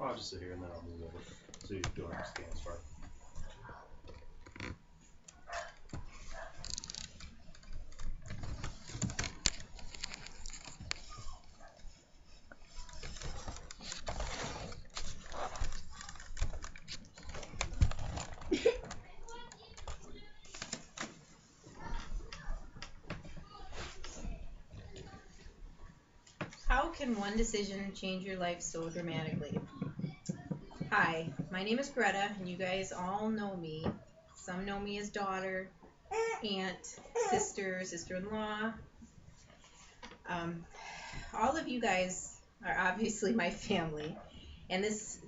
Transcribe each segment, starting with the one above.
I'll just sit here and then I'll move over so you don't have to stand as far. How can one decision change your life so dramatically? Hi, my name is Greta, and you guys all know me. Some know me as daughter, aunt, sister, sister-in-law. Um, all of you guys are obviously my family, and this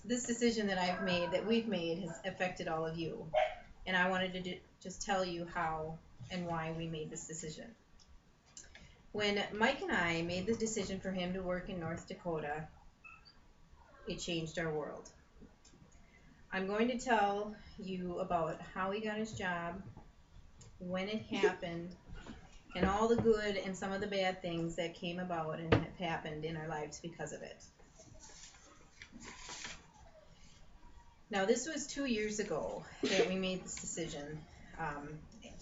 decision that I've made, that we've made, has affected all of you. And I wanted to just tell you how and why we made this decision. When Mike and I made the decision for him to work in North Dakota, it changed our world. I'm going to tell you about how he got his job, when it happened, and all the good and some of the bad things that came about and have happened in our lives because of it. Now, this was 2 years ago that we made this decision.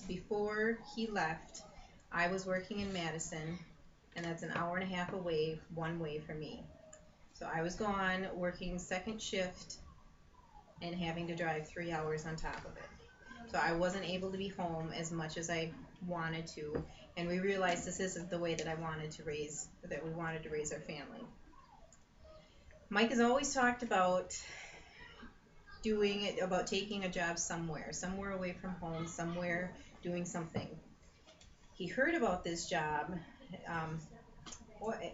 Before he left, I was working in Madison, and that's an hour and a half away, one way for me. So I was gone working second shift and having to drive 3 hours on top of it. So I wasn't able to be home as much as I wanted to, and we realized this isn't the way that we wanted to raise our family. Mike has always talked about taking a job somewhere away from home, somewhere doing something. He heard about this job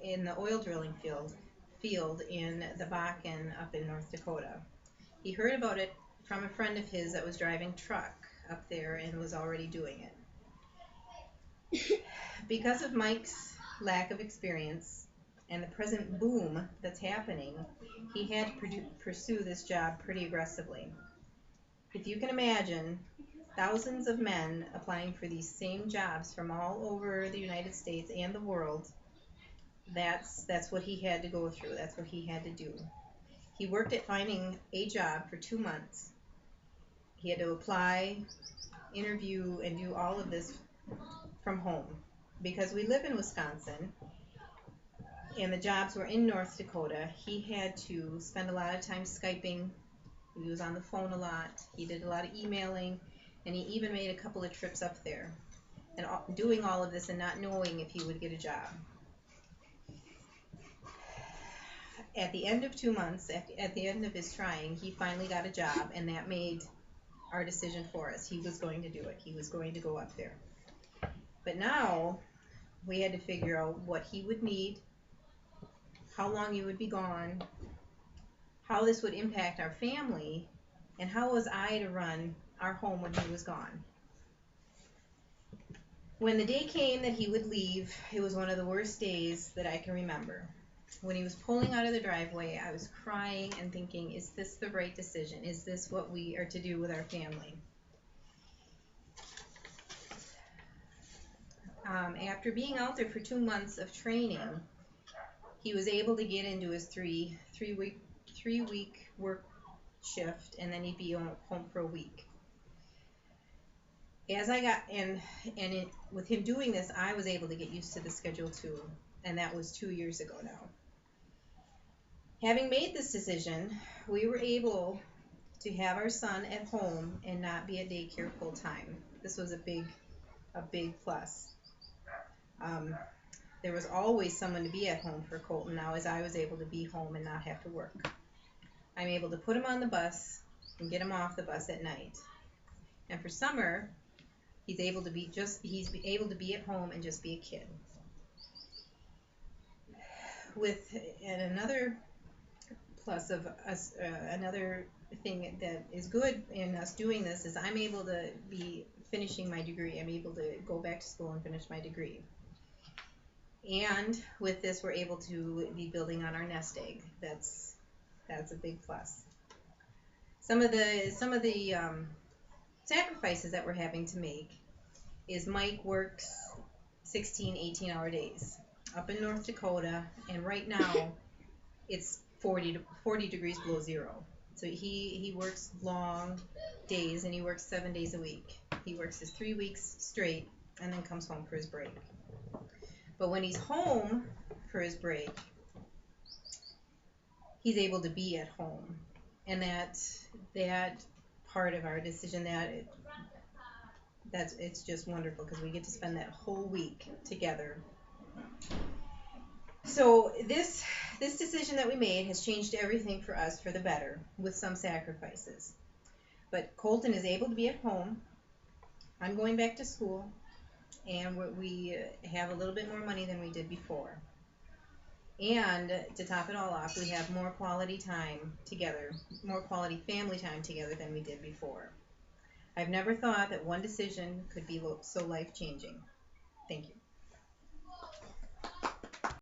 in the oil drilling field in the Bakken up in North Dakota. He heard about it from a friend of his that was driving truck up there and was already doing it. Because of Mike's lack of experience and the present boom that's happening, he had to pursue this job pretty aggressively. If you can imagine, thousands of men applying for these same jobs from all over the United States and the world, that's what he had to go through. That's what he had to do. He worked at finding a job for 2 months. He had to apply, interview, and do all of this from home. Because we live in Wisconsin and the jobs were in North Dakota, he had to spend a lot of time Skyping. He was on the phone a lot. He did a lot of emailing, and he even made a couple of trips up there. And doing all of this and not knowing if he would get a job. At the end of 2 months, at the end of his trying, he finally got a job, and that made our decision for us. He was going to do it. He was going to go up there. But now we had to figure out what he would need, how long he would be gone, how this would impact our family, and how was I to run our home when he was gone. When the day came that he would leave, it was one of the worst days that I can remember. When he was pulling out of the driveway, I was crying and thinking, is this the right decision? Is this what we are to do with our family? After being out there for 2 months of training, he was able to get into his three week work shift, and then he'd be home for a week. As I got with him doing this, I was able to get used to the schedule too, and that was 2 years ago now. Having made this decision, we were able to have our son at home and not be at daycare full time. This was a big plus. There was always someone to be at home for Colton now, as I was able to be home and not have to work. I'm able to put him on the bus and get him off the bus at night. And for summer, he's able to be at home and just be a kid. And another plus of us, another thing that is good in us doing this is I'm able to be finishing my degree. I'm able to go back to school and finish my degree. And with this, we're able to be building on our nest egg. That's a big plus. Some of the sacrifices that we're having to make is Mike works 16, 18-hour days up in North Dakota, and right now it's 40 degrees below zero. So he works long days, and he works 7 days a week. He works his 3 weeks straight and then comes home for his break. But when he's home for his break, he's able to be at home. And that part of our decision, it's just wonderful because we get to spend that whole week together. So this decision that we made has changed everything for us for the better, with some sacrifices. But Colton is able to be at home. I'm going back to school, and we have a little bit more money than we did before. And to top it all off, we have more quality time together, more quality family time together than we did before. I've never thought that one decision could be so life-changing. Thank you.